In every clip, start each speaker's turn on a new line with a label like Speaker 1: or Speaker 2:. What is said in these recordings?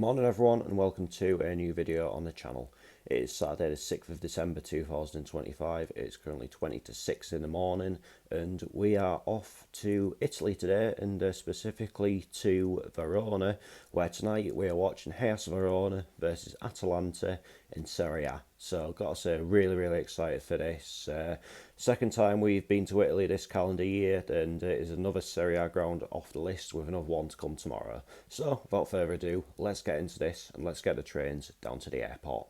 Speaker 1: Good morning everyone and welcome to a new video on the channel. It is Saturday the 6th of December 2025, it's currently 20 to 6 in the morning and we are off to Italy today and specifically to Verona, where tonight we are watching Verona versus Atalanta in Serie A. So got to say, really excited for this. Second time we've been to Italy this calendar year, and it is another Serie A ground off the list with another one to come tomorrow. So without further ado, let's get into this and let's get the trains down to the airport.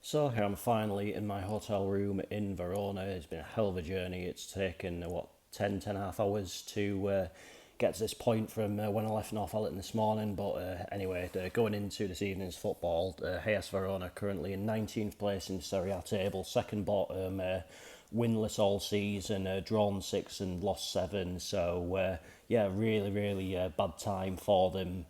Speaker 1: So here I'm finally in my hotel room in Verona. It's been a hell of a journey. It's taken, 10 and a half hours to get to this point from when I left Northallerton this morning. But anyway, going into this evening's football, Verona currently in 19th place in the Serie A table, second bottom, winless all season, drawn 6 and lost 7. So yeah, really bad time for them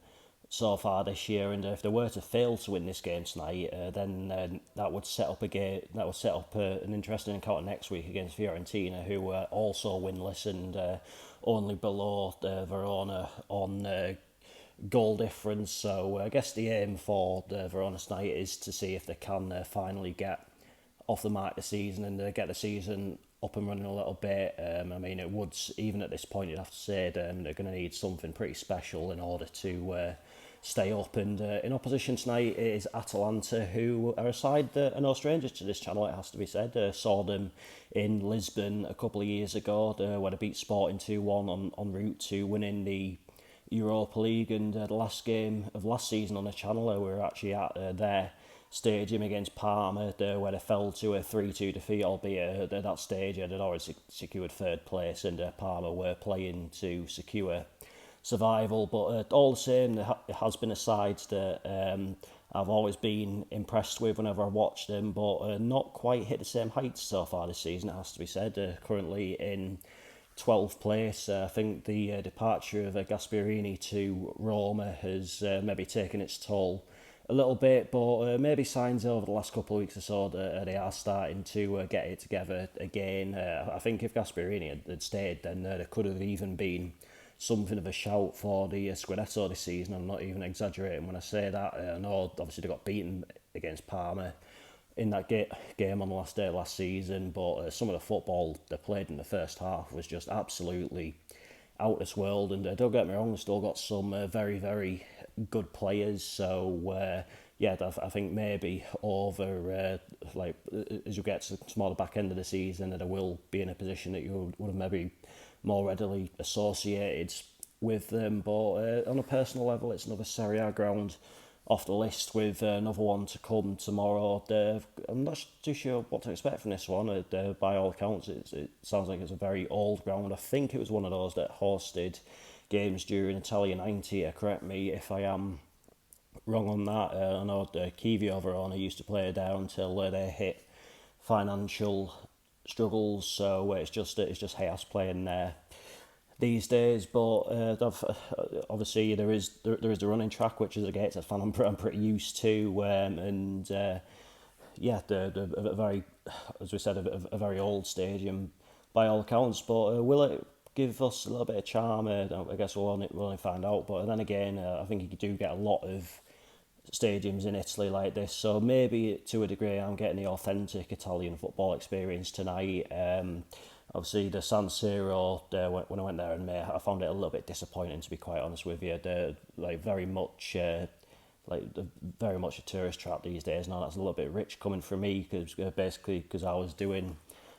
Speaker 1: so far this year, and if they were to fail to win this game tonight, then that would set up an interesting encounter next week against Fiorentina, who are also winless and only below Verona on goal difference. So I guess the aim for the Verona tonight is to see if they can finally get off the mark this season and get the season up and running a little bit. I mean, it would, even at this point, you'd have to say they're going to need something pretty special in order to stay up. And in opposition tonight is Atalanta, who are a side that are no strangers to this channel, it has to be said. Saw them in Lisbon a couple of years ago, where they beat Sporting 2-1 en route to winning the Europa League, and the last game of last season on the channel, we were actually at their stadium against Parma, where they fell to a 3-2 defeat, albeit at that stage they'd already secured third place, and Parma were playing to secure survival. But all the same, it has been a side that I've always been impressed with whenever I watch them, but not quite hit the same heights so far this season, it has to be said. Currently in 12th place. I think the departure of Gasperini to Roma has maybe taken its toll a little bit, but maybe signs over the last couple of weeks or so that they are starting to get it together again. I think if Gasperini had stayed, then there could have even been something of a shout for the Scudetto this season. I'm not even exaggerating when I say that. I know obviously they got beaten against Parma in that game on the last day of last season, but some of the football they played in the first half was just absolutely out of this world. And don't get me wrong, they've still got some very good players, so yeah, I think maybe over like as you get to the smaller back end of the season, that I will be in a position that you would have maybe more readily associated with them. But on a personal level, it's another Serie A ground off the list, with another one to come tomorrow. I'm not too sure what to expect from this one. By all accounts, it sounds like it's a very old ground. I think it was one of those that hosted games during Italia 90. Correct me if I am wrong on that. I know Kivio Verona used to play there until they hit financial struggles, so it's just chaos playing there these days. But obviously there is the running track, which is a Gates fan I'm pretty used to, and yeah, the very, as we said, a very old stadium by all accounts. But will it give us a little bit of charm? I guess we'll only find out. But then again, I think you do get a lot of stadiums in Italy like this, so maybe to a degree I'm getting the authentic Italian football experience tonight. Obviously the San Siro, when I went there in May, I found it a little bit disappointing, to be quite honest with you. They're like very much a tourist trap these days. Now that's a little bit rich coming from me, because I was doing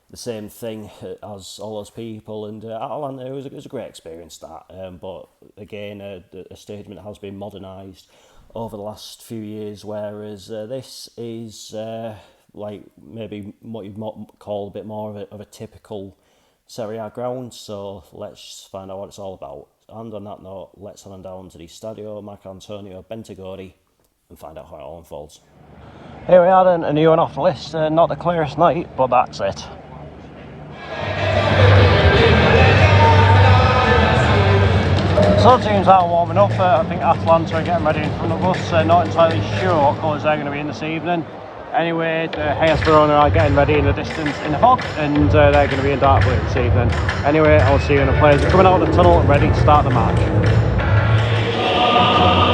Speaker 1: the same thing as all those people, and Atalanta, it was a great experience that. But again, a stadium that has been modernised over the last few years, whereas this is like maybe what you'd call a bit more of a typical Serie A ground. So let's find out what it's all about. And on that note, let's head on down to the Stadio Marcantonio Bentegodi and find out how it all unfolds. Here we are then, a new one off the list. Not the clearest night, but that's it. So teams are warming up. I think Atalanta are getting ready in front of us. Not entirely sure what colours they're going to be in this evening. Anyway, Verona are getting ready in the distance in the fog, and they're going to be in dark blue this evening. Anyway, I'll see you when the players are coming out of the tunnel and ready to start the match.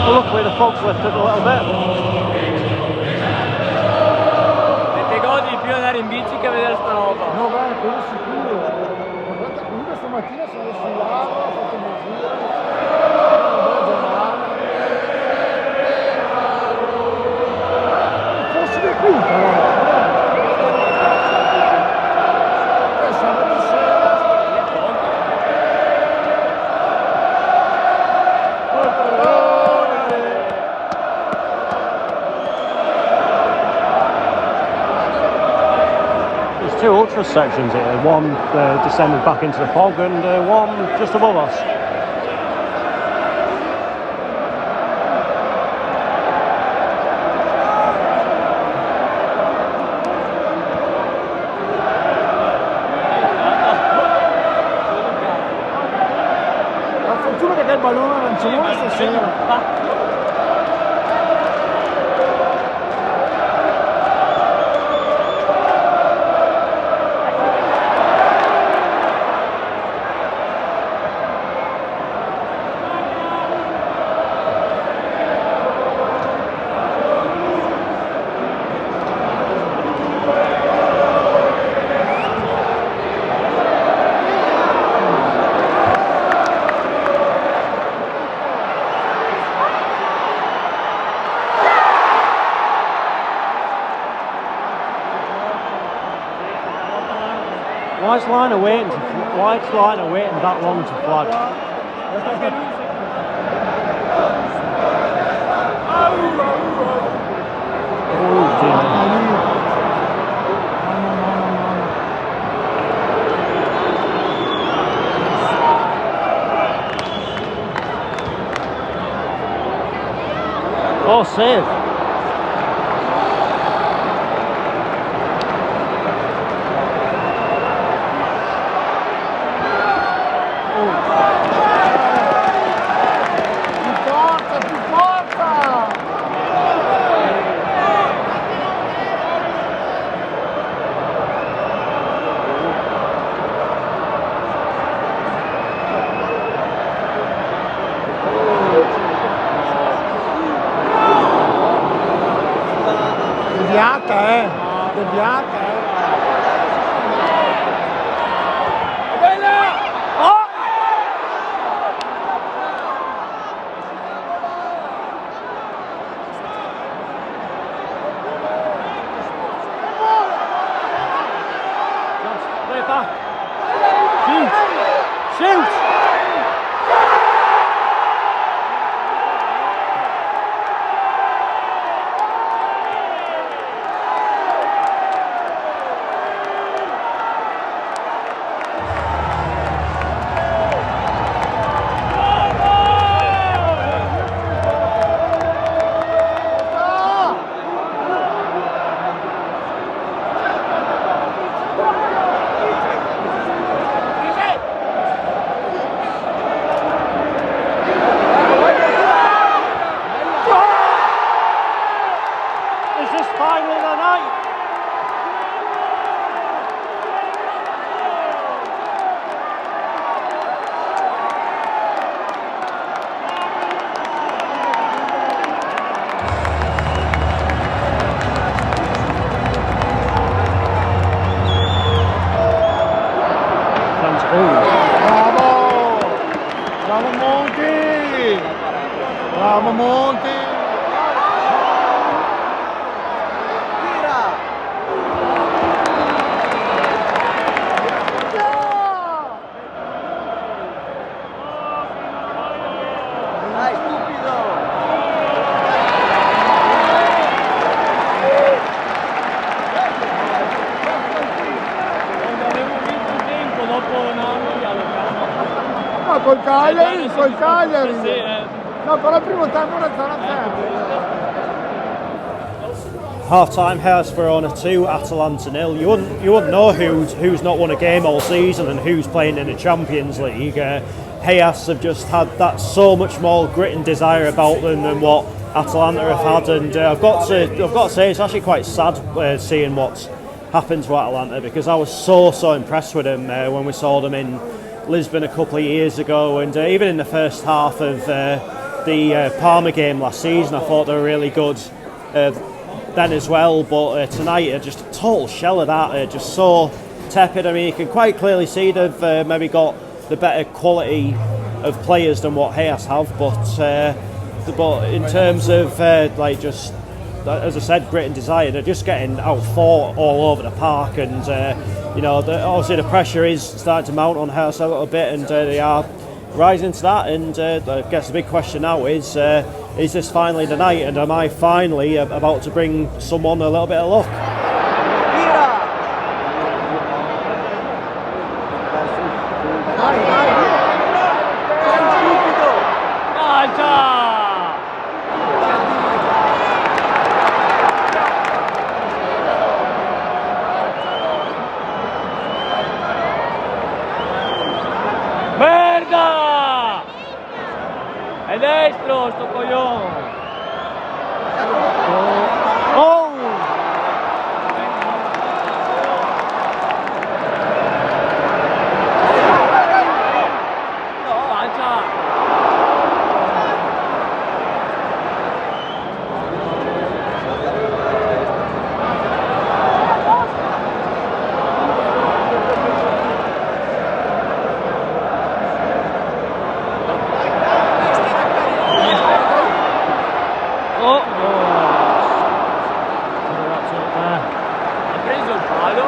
Speaker 1: Well, luckily the fog's lifted a little bit.
Speaker 2: Ti godi di più andare in bici che vedere sta roba.
Speaker 3: No, guarda, quello sicuro. Ma guarda, comunque stamattina sono sul lago, ho fatto un giro, una bella giornata. Forse di qui, però. Sabato sera.
Speaker 1: There's two ultra sections here, one descended back into the fog, and one just above us.
Speaker 3: La fortuna che c'è il ballone arancione stasera.
Speaker 1: Why's Liner waiting that long to flag? Oh dear. Oh, save.
Speaker 3: Deviata,
Speaker 4: Is this final tonight?
Speaker 3: Bravo! Bravo Monti! Bravo Monti!
Speaker 5: Dai, stupido!
Speaker 2: Quando avevo vinto un tempo, dopo un anno li allocavano.
Speaker 3: No, col Cagliari, col Cagliari!
Speaker 2: Sì,
Speaker 3: No, però il primo tempo era 0-0.
Speaker 1: Half-time, Hellas Verona 2, Atalanta 0. You wouldn't know who's not won a game all season and who's playing in the Champions League. Hellas have just had that so much more grit and desire about them than what Atalanta have had, and I've got to say it's actually quite sad seeing what's happened to Atalanta, because I was so impressed with them when we saw them in Lisbon a couple of years ago, and even in the first half of the Parma game last season, I thought they were really good then as well. But tonight, just a total shell of that. Just so tepid. I mean, you can quite clearly see they've maybe got the better quality of players than what Hayes have, but in terms of like just, as I said, grit and desire, they're just getting outfought all over the park, and obviously the pressure is starting to mount on Hayes a little bit, and they are rising to that. And I guess the big question now is this finally the night, and am I finally about to bring someone a little bit of luck?
Speaker 2: ¡Merda! ¡El destro, sto coglione!
Speaker 1: Oh!
Speaker 2: No, avanza! Ha preso il palo?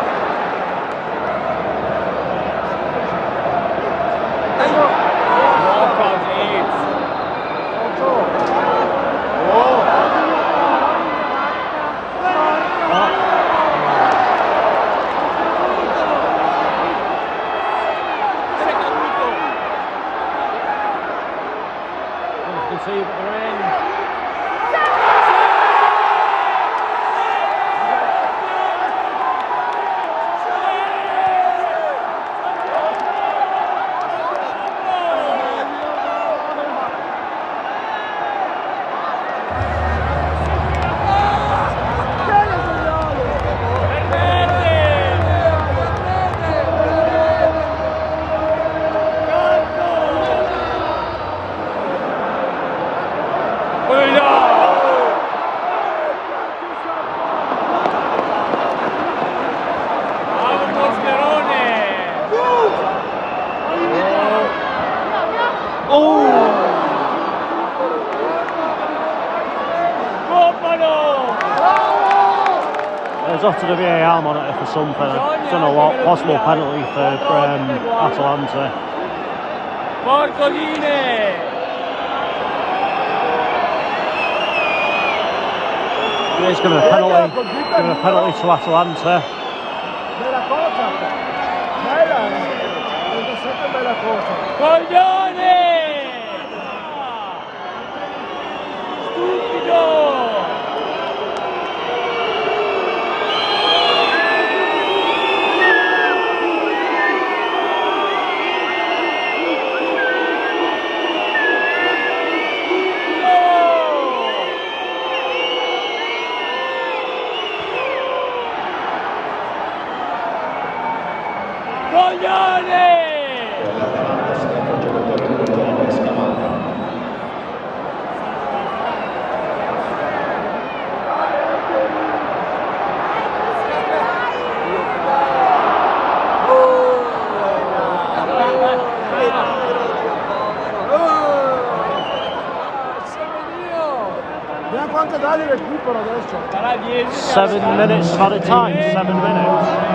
Speaker 2: Porca
Speaker 4: You can see what they're in. There's up to the VAR monitor for something. I don't know what. Possible penalty for Atalanta.
Speaker 2: Porcoline!
Speaker 4: He's given a penalty to Atalanta.
Speaker 3: Bella cosa! Bella! 37 bella cosa!
Speaker 2: Coglione! Stupido! coglione!
Speaker 3: Vediamo quanto dà di recupero adesso.
Speaker 2: Sarà 10.
Speaker 4: 7 minutes of added time, 7 minutes.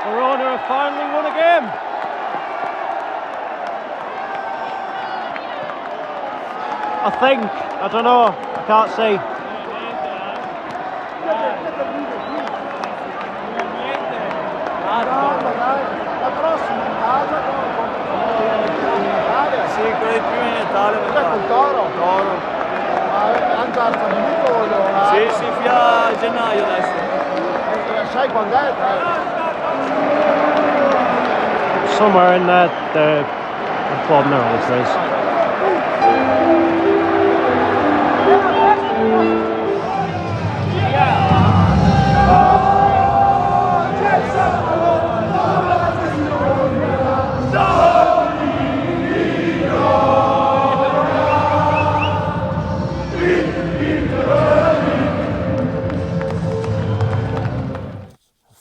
Speaker 4: Verona have finally won a game. I think, I don't know, I can't see.
Speaker 3: Calma, dai. La prossima in casa in Italia.
Speaker 5: Sì, quello di prima in Italia.
Speaker 3: Cos'è col Toro?
Speaker 5: Toro.
Speaker 3: Ma Anzarza finito voglio.
Speaker 5: Sì, sì, fino a gennaio adesso.
Speaker 3: Sai quando è?
Speaker 4: Somewhere in there, the club nearly says.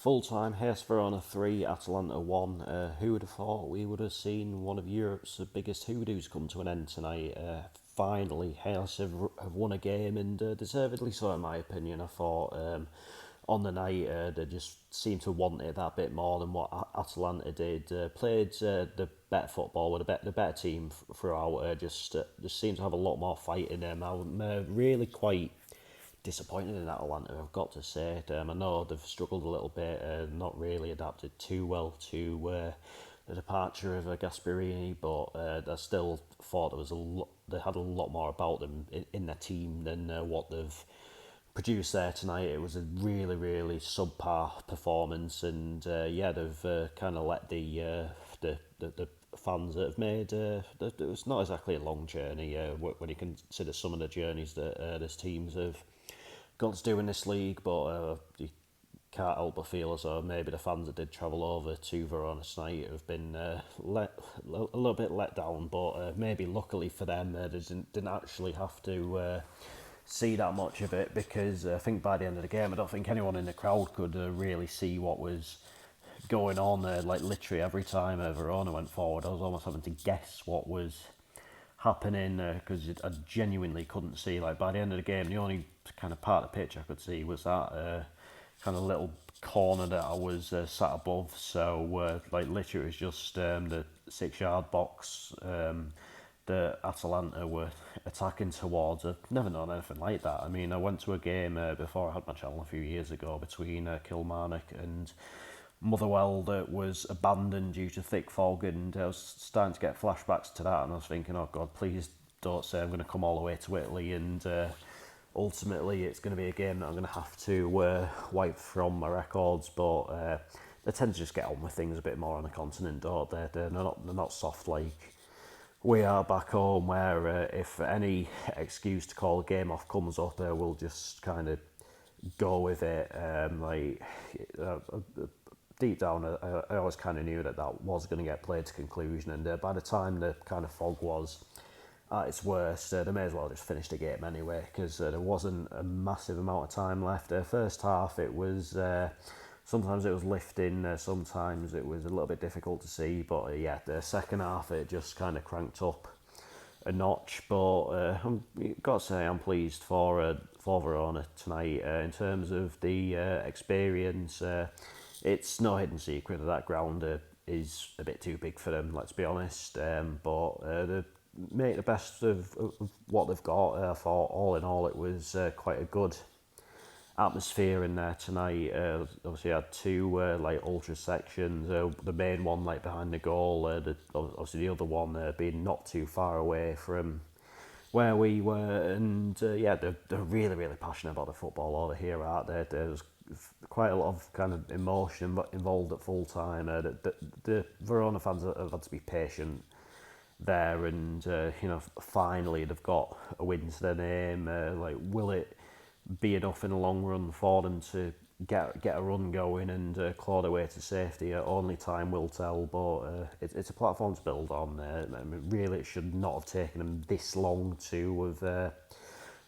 Speaker 1: Full time, Hayes Verona 3, Atalanta 1. Who would have thought we would have seen one of Europe's biggest hoodoos come to an end tonight? Finally, Hayes have won a game, and deservedly so, in my opinion. I thought on the night they just seemed to want it that bit more than what Atalanta did. Played the better football with the better team throughout. Just seemed to have a lot more fight in them. I'm really quite disappointed in Atalanta, I've got to say. I know they've struggled a little bit, not really adapted too well to the departure of Gasperini, but I still thought they had a lot more about them in their team than what they've produced there tonight. It was a really, really subpar performance, and they've kind of let the fans that have made it was not exactly a long journey when you consider some of the journeys that this teams have got to do in this league, but you can't help but feel as though maybe the fans that did travel over to Verona tonight have been a little bit let down, but maybe luckily for them they didn't actually have to see that much of it, because I think by the end of the game I don't think anyone in the crowd could really see what was going on. Like literally every time Verona went forward I was almost having to guess what was happening, because I genuinely couldn't see. Like by the end of the game, the only kind of part of the pitch I could see was that kind of little corner that I was sat above. So like literally it was just the 6-yard box that Atalanta were attacking towards. I've never known anything like that. I mean, I went to a game before I had my channel a few years ago between Kilmarnock and Motherwell that was abandoned due to thick fog, and I was starting to get flashbacks to that, and I was thinking, oh God, please don't say I'm going to come all the way to Italy, and ultimately it's going to be a game that I'm going to have to wipe from my records. But they tend to just get on with things a bit more on the continent, don't they? They're not soft like we are back home, where if any excuse to call a game off comes up, we'll just kind of go with it. Deep down, I always kind of knew that was going to get played to conclusion, and by the time the kind of fog was at its worst, they may as well just finish the game anyway, because there wasn't a massive amount of time left. First half, it was sometimes it was lifting, sometimes it was a little bit difficult to see, but yeah, the second half it just kind of cranked up a notch. But I'm got to say I'm pleased for Verona tonight. In terms of the experience, it's no hidden secret that that ground is a bit too big for them. Let's be honest. But they make the best of what they've got. I thought all in all it was quite a good atmosphere in there tonight. Obviously, I had two like ultra sections. The main one like behind the goal. Obviously, the other one being not too far away from where we were. And yeah, they're really passionate about the football over here, aren't they? There's quite a lot of kind of emotion involved at full time. The Verona fans have had to be patient there, and you know, finally they've got a win to their name. Like, will it be enough in the long run for them to get a run going and claw their way to safety? Only time will tell, but it's a platform to build on. I mean, really, it should not have taken them this long to have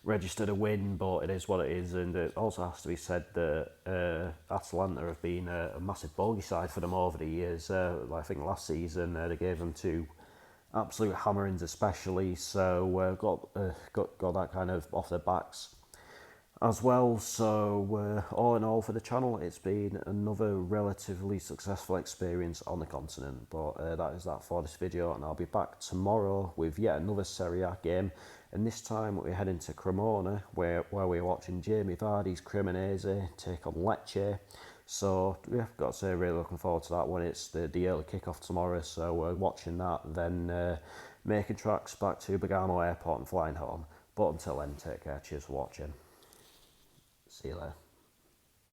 Speaker 1: registered a win, but it is what it is. And it also has to be said that Atalanta have been a massive bogey side for them over the years. I think last season they gave them two absolute hammerings especially, so got that kind of off their backs as well. So all in all for the channel, it's been another relatively successful experience on the continent. But that is that for this video, and I'll be back tomorrow with yet another Serie A game, and this time we're heading to Cremona where we're watching Jamie Vardy's Cremonese take on Lecce. So yeah, got to say, really looking forward to that one. It's the early kickoff tomorrow, so we're watching that, then making tracks back to Bergamo Airport and flying home. But until then, take care, cheers for watching. See you later.